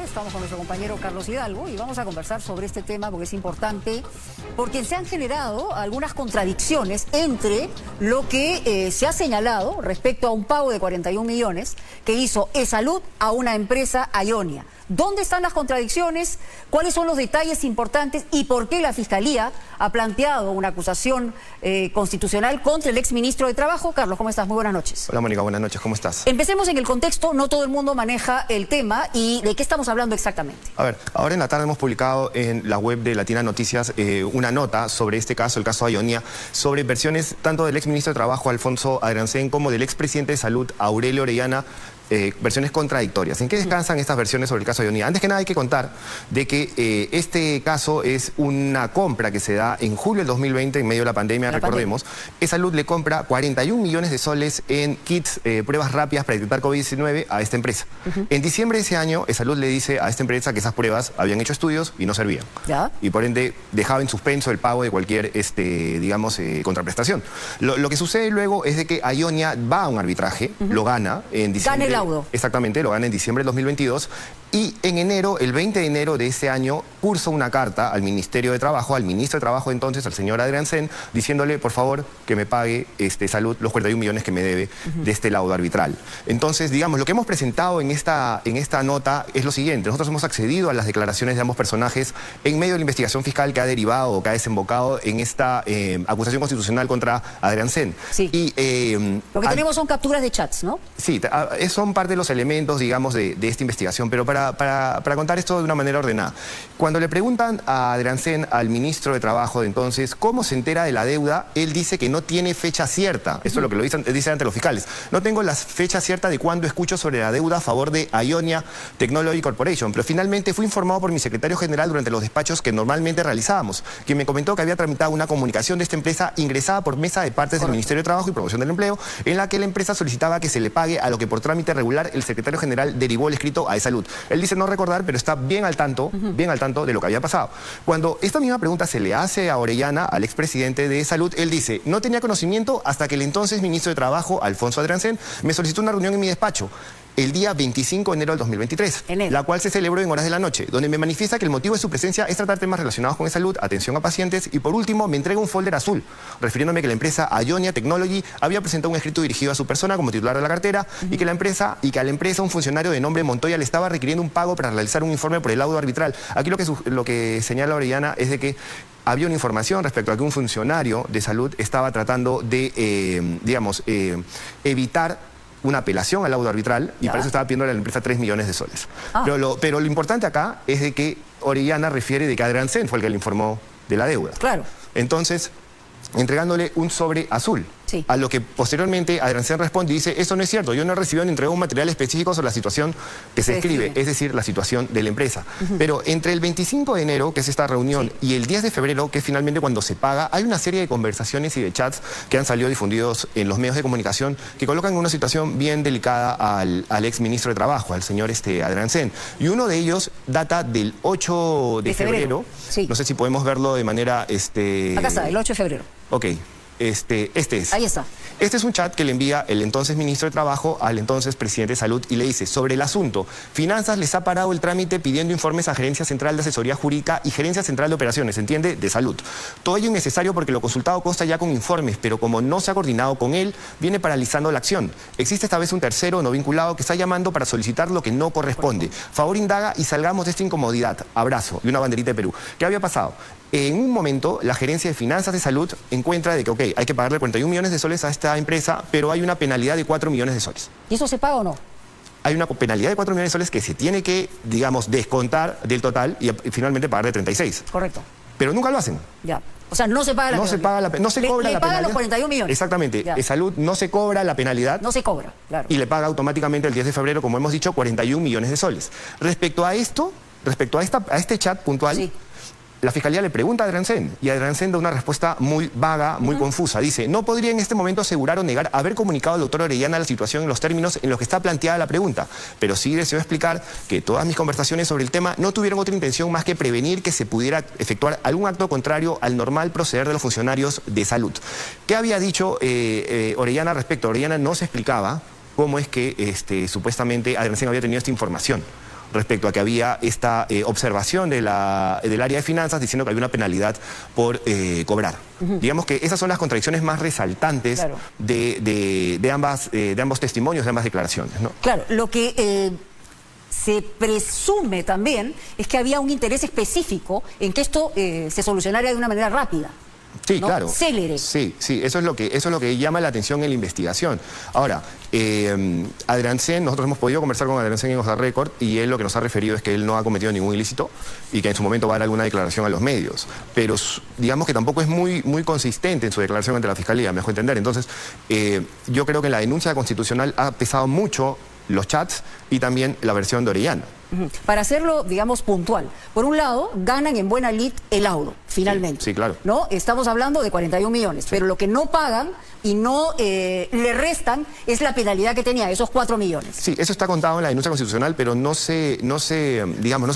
Estamos con nuestro compañero Carlos Hidalgo y vamos a conversar sobre este tema porque es importante, porque se han generado algunas contradicciones entre lo que se ha señalado respecto a un pago de 41 millones que hizo eSalud a una empresa, Aionia. ¿Dónde están las contradicciones? ¿Cuáles son los detalles importantes? ¿Y por qué la Fiscalía ha planteado una acusación constitucional contra el exministro de Trabajo? Carlos, ¿cómo estás? Muy buenas noches. Hola, Mónica, buenas noches. ¿Cómo estás? Empecemos en el contexto. No todo el mundo maneja el tema. ¿Y de qué estamos hablando exactamente? A ver, ahora en la tarde hemos publicado en la web de Latina Noticias una nota sobre este caso, el caso Aionia, sobre versiones tanto del exministro de Trabajo, Alfonso Adriancén, como del expresidente de Salud, Aurelio Orellana, versiones contradictorias. ¿En qué descansan estas versiones sobre el caso Aionia? Antes que nada hay que contar de que este caso es una compra que se da en julio del 2020, en medio de la pandemia, recordemos. eSalud le compra 41 millones de soles en kits, pruebas rápidas para detectar COVID-19 a esta empresa. En diciembre de ese año, eSalud le dice a esta empresa que esas pruebas habían hecho estudios y no servían. ¿Ya? Y por ende dejaba en suspenso el pago de cualquier, digamos, contraprestación. Lo que sucede luego es de que Aionia va a un arbitraje, lo gana en diciembre. Gana el laudo. Exactamente, lo gana en diciembre del 2022 y en enero, el 20 de enero de ese año, cursa una carta al Ministerio de Trabajo, al ministro de Trabajo entonces, al señor Adriancén, diciéndole, por favor, que me pague Salud los 41 millones que me debe de este laudo arbitral. Entonces, digamos, lo que hemos presentado en esta nota es lo siguiente. Nosotros hemos accedido a las declaraciones de ambos personajes en medio de la investigación fiscal que ha derivado o que ha desembocado en esta acusación constitucional contra Adriancén. Sí. Y, lo que tenemos son capturas de chats, ¿no? Sí, son parte de los elementos, digamos, de esta investigación, pero para contar esto de una manera ordenada. Cuando le preguntan a Adriancén, al ministro de Trabajo de entonces, cómo se entera de la deuda, él dice que no tiene fecha cierta. Esto es lo que lo dice ante los fiscales. No tengo la fecha cierta de cuándo escucho sobre la deuda a favor de Aionia Technology Corporation, pero finalmente fui informado por mi secretario general durante los despachos que normalmente realizábamos, quien me comentó que había tramitado una comunicación de esta empresa ingresada por mesa de partes del Ministerio de Trabajo y Promoción del Empleo, en la que la empresa solicitaba que se le pague a lo que por trámite regular el secretario general derivó el escrito a eSalud. Él dice no recordar, pero está bien al tanto de lo que había pasado. Cuando esta misma pregunta se le hace a Orellana, al expresidente de Salud, él dice, no tenía conocimiento hasta que el entonces ministro de Trabajo, Alfonso Adriancén, me solicitó una reunión en mi despacho el día 25 de enero del 2023, la cual se celebró en horas de la noche, donde me manifiesta que el motivo de su presencia es tratar temas relacionados con salud, atención a pacientes y por último me entrega un folder azul, refiriéndome que la empresa Aionia Technology había presentado un escrito dirigido a su persona como titular de la cartera y que a la empresa un funcionario de nombre Montoya le estaba requiriendo un pago para realizar un informe por el laudo arbitral. Aquí lo que señala Orellana es de que había una información respecto a que un funcionario de salud estaba tratando de, evitar una apelación al laudo arbitral y para eso estaba pidiendo a la empresa 3 millones de soles. Pero lo importante acá es de que Orellana refiere de que Adriancén fue el que le informó de la deuda. Claro. Entonces, entregándole un sobre azul. Sí. A lo que posteriormente Adriancén responde y dice, eso no es cierto, yo no he recibido ni entregado un material específico sobre la situación que se escribe, es decir, la situación de la empresa. Pero entre el 25 de enero, que es esta reunión, y el 10 de febrero, que es finalmente cuando se paga, hay una serie de conversaciones y de chats que han salido difundidos en los medios de comunicación que colocan en una situación bien delicada al ex ministro de Trabajo, al señor Adriancén. Y uno de ellos data del 8 de febrero. Sí. No sé si podemos verlo de manera... Acá está, el 8 de febrero. Ok. Este es. Ahí está. Este es un chat que le envía el entonces ministro de Trabajo al entonces presidente de Salud y le dice, sobre el asunto, Finanzas les ha parado el trámite pidiendo informes a Gerencia Central de Asesoría Jurídica y Gerencia Central de Operaciones, ¿entiende? De Salud. Todo ello innecesario porque lo consultado consta ya con informes, pero como no se ha coordinado con él, viene paralizando la acción. Existe esta vez un tercero no vinculado que está llamando para solicitar lo que no corresponde. Favor indaga y salgamos de esta incomodidad. Abrazo. Y una banderita de Perú. ¿Qué había pasado? En un momento, la Gerencia de Finanzas de Salud encuentra de que, ok, hay que pagarle 41 millones de soles a esta empresa, pero hay una penalidad de 4 millones de soles. ¿Y eso se paga o no? Hay una penalidad de 4 millones de soles que se tiene que, digamos, descontar del total y finalmente pagarle 36. Correcto. Pero nunca lo hacen. Ya. O sea, no se paga la penalidad. No se cobra la penalidad. Le paga los 41 millones. Exactamente. Salud no se cobra la penalidad. No se cobra, claro. Y le paga automáticamente el 10 de febrero, como hemos dicho, 41 millones de soles. Respecto a esto, a este chat puntual... Sí. La Fiscalía le pregunta a Adriancén y Adriancén da una respuesta muy vaga, muy confusa. Dice, no podría en este momento asegurar o negar haber comunicado al doctor Orellana la situación en los términos en los que está planteada la pregunta, pero sí deseo explicar que todas mis conversaciones sobre el tema no tuvieron otra intención más que prevenir que se pudiera efectuar algún acto contrario al normal proceder de los funcionarios de salud. ¿Qué había dicho Orellana respecto? Orellana no se explicaba cómo es que supuestamente Adriancén había tenido esta información. respecto a que había esta observación del área de finanzas diciendo que había una penalidad por cobrar. Digamos que esas son las contradicciones más resaltantes claro. de ambos testimonios, de ambas declaraciones, ¿no? Claro, lo que se presume también es que había un interés específico en que esto se solucionara de una manera rápida. Sí, ¿no? claro. Célere. Sí, eso es lo que llama la atención en la investigación. Ahora, Adriancén, nosotros hemos podido conversar con Adriancén en Off the Record y él lo que nos ha referido es que él no ha cometido ningún ilícito y que en su momento va a dar alguna declaración a los medios. Pero digamos que tampoco es muy consistente en su declaración ante la Fiscalía, me dejó entender. Entonces, yo creo que en la denuncia constitucional ha pesado mucho los chats y también la versión de Orellana. Para hacerlo, digamos, puntual. Por un lado, ganan en buena lid el laudo, finalmente. Sí, claro. ¿No? Estamos hablando de 41 millones, pero lo que no pagan y no le restan es la penalidad que tenía, esos 4 millones. Sí, eso está contado en la denuncia constitucional, pero no se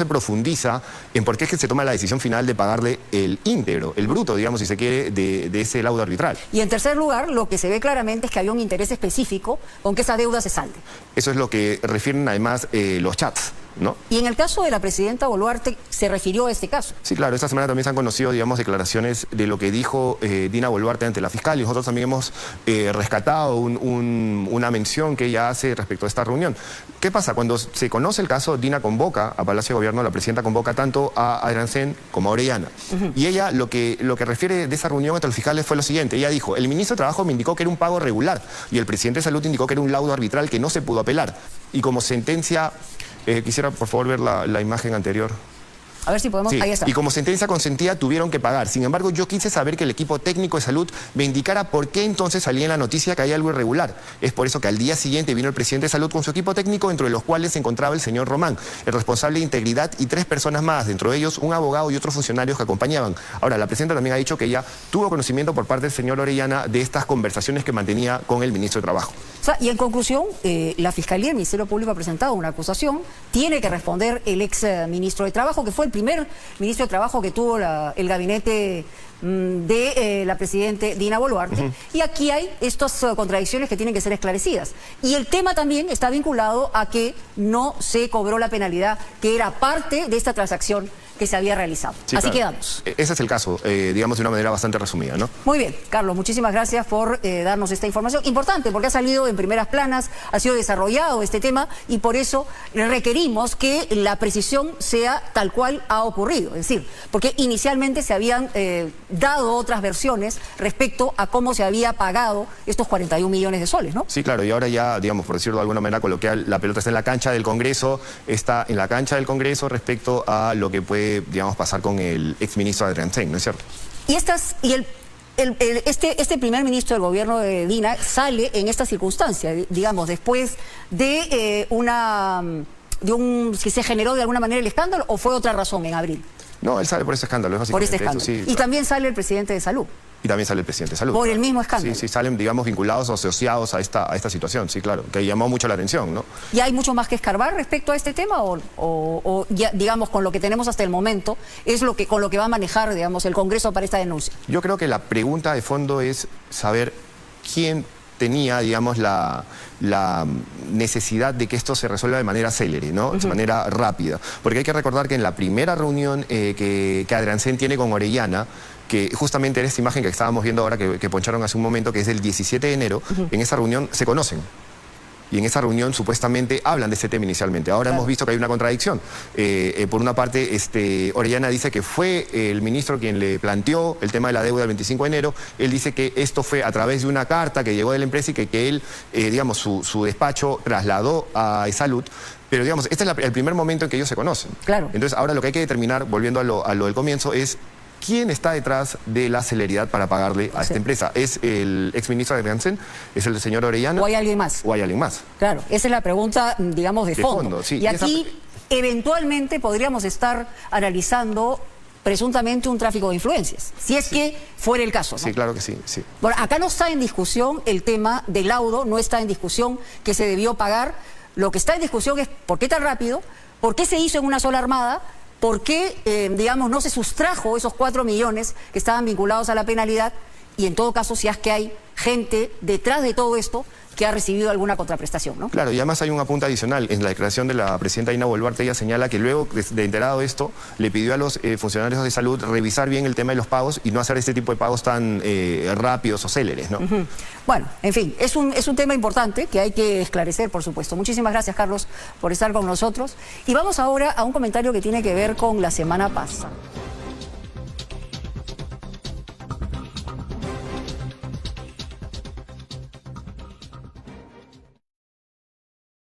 profundiza en por qué es que se toma la decisión final de pagarle el íntegro, el bruto, digamos, si se quiere, de ese laudo arbitral. Y en tercer lugar, lo que se ve claramente es que había un interés específico con que esa deuda se salde. Eso es lo que refieren además los chats, ¿no? Y en el caso de la presidenta Boluarte, se refirió a este caso. Sí, claro, esta semana también se han conocido, digamos, declaraciones de lo que dijo Dina Boluarte ante la fiscal y nosotros también hemos rescatado una mención que ella hace respecto a esta reunión. ¿Qué pasa? Cuando se conoce el caso, Dina convoca a Palacio de Gobierno, la presidenta convoca tanto a Adriancén como a Orellana. Y ella lo que refiere de esa reunión entre los fiscales fue lo siguiente. Ella dijo, el ministro de Trabajo me indicó que era un pago regular y el presidente de Salud indicó que era un laudo arbitral que no se pudo apelar. Y como sentencia... quisiera, por favor, ver la imagen anterior. A ver si podemos... Sí, ahí está. y como sentencia consentida tuvieron que pagar. Sin embargo, yo quise saber que el equipo técnico de salud me indicara por qué entonces salía en la noticia que hay algo irregular. Es por eso que al día siguiente vino el presidente de salud con su equipo técnico, entre los cuales se encontraba el señor Román, el responsable de integridad y 3 personas más, dentro de ellos un abogado y otros funcionarios que acompañaban. Ahora, la presidenta también ha dicho que ella tuvo conocimiento por parte del señor Orellana de estas conversaciones que mantenía con el ministro de Trabajo. O sea, y en conclusión, la Fiscalía, el Ministerio Público ha presentado una acusación, tiene que responder el ex ministro de Trabajo, que fue el primer ministro de Trabajo que tuvo el gabinete de la presidenta Dina Boluarte. Y aquí hay estas contradicciones que tienen que ser esclarecidas. Y el tema también está vinculado a que no se cobró la penalidad que era parte de esta transacción que se había realizado. Sí, así claro. quedamos. Ese es el caso, digamos de una manera bastante resumida, ¿no? Muy bien, Carlos, muchísimas gracias por darnos esta información. Importante, porque ha salido en primeras planas, ha sido desarrollado este tema y por eso requerimos que la precisión sea tal cual ha ocurrido. Es decir, porque inicialmente se habían dado otras versiones respecto a cómo se había pagado estos 41 millones de soles, ¿no? Sí, claro, y ahora ya, digamos, por decirlo de alguna manera coloquial, la pelota está en la cancha del Congreso, está en la cancha del Congreso respecto a lo que puede, digamos, pasar con el exministro Adriancén, ¿no es cierto? Este primer ministro del gobierno de Dina sale en esta circunstancia, digamos, después de que se generó de alguna manera el escándalo, ¿o fue otra razón en abril? No, él sale por ese escándalo, es básicamente por este escándalo. eso, sí, y claro. También sale el presidente de Salud. Y también sale el presidente de Salud. Por claro. el mismo escándalo. Sí, salen, digamos, vinculados o asociados a esta situación, sí, claro, que llamó mucho la atención, ¿no? ¿Y hay mucho más que escarbar respecto a este tema o ya, digamos, con lo que tenemos hasta el momento, es con lo que va a manejar, digamos, el Congreso para esta denuncia? Yo creo que la pregunta de fondo es saber quién tenía, digamos, la necesidad de que esto se resuelva de manera célere, ¿no? De manera rápida. Porque hay que recordar que en la primera reunión que Adriancén tiene con Orellana, que justamente era esta imagen que estábamos viendo ahora, que poncharon hace un momento, que es del 17 de enero, en esa reunión se conocen. Y en esa reunión supuestamente hablan de este tema inicialmente. Ahora hemos visto que hay una contradicción. Por una parte, Orellana dice que fue el ministro quien le planteó el tema de la deuda el 25 de enero. Él dice que esto fue a través de una carta que llegó de la empresa y que él, digamos, su despacho trasladó a Salud. Pero, digamos, este es el primer momento en que ellos se conocen. Claro. Entonces, ahora lo que hay que determinar, volviendo a lo del comienzo, es ¿quién está detrás de la celeridad para pagarle a esta empresa? ¿Es el exministro de Adriancén? ¿Es el señor Orellana? ¿O hay alguien más? ¿O hay alguien más? Claro, esa es la pregunta, digamos, de fondo. Sí. Y aquí, eventualmente, podríamos estar analizando presuntamente un tráfico de influencias, si es que fuera el caso, ¿no? Sí, claro que sí, sí. Bueno, acá no está en discusión el tema del laudo, no está en discusión que se debió pagar. Lo que está en discusión es por qué tan rápido, por qué se hizo en una sola armada, por qué, digamos, no se sustrajo esos 4 millones que estaban vinculados a la penalidad y en todo caso si es que hay gente detrás de todo esto que ha recibido alguna contraprestación, ¿no? Claro, y además hay un apunte adicional. En la declaración de la presidenta Dina Boluarte, ella señala que luego de enterado de esto, le pidió a los funcionarios de salud revisar bien el tema de los pagos y no hacer este tipo de pagos tan rápidos o céleres, ¿no? Bueno, en fin, es un tema importante que hay que esclarecer, por supuesto. Muchísimas gracias, Carlos, por estar con nosotros. Y vamos ahora a un comentario que tiene que ver con la semana pasada.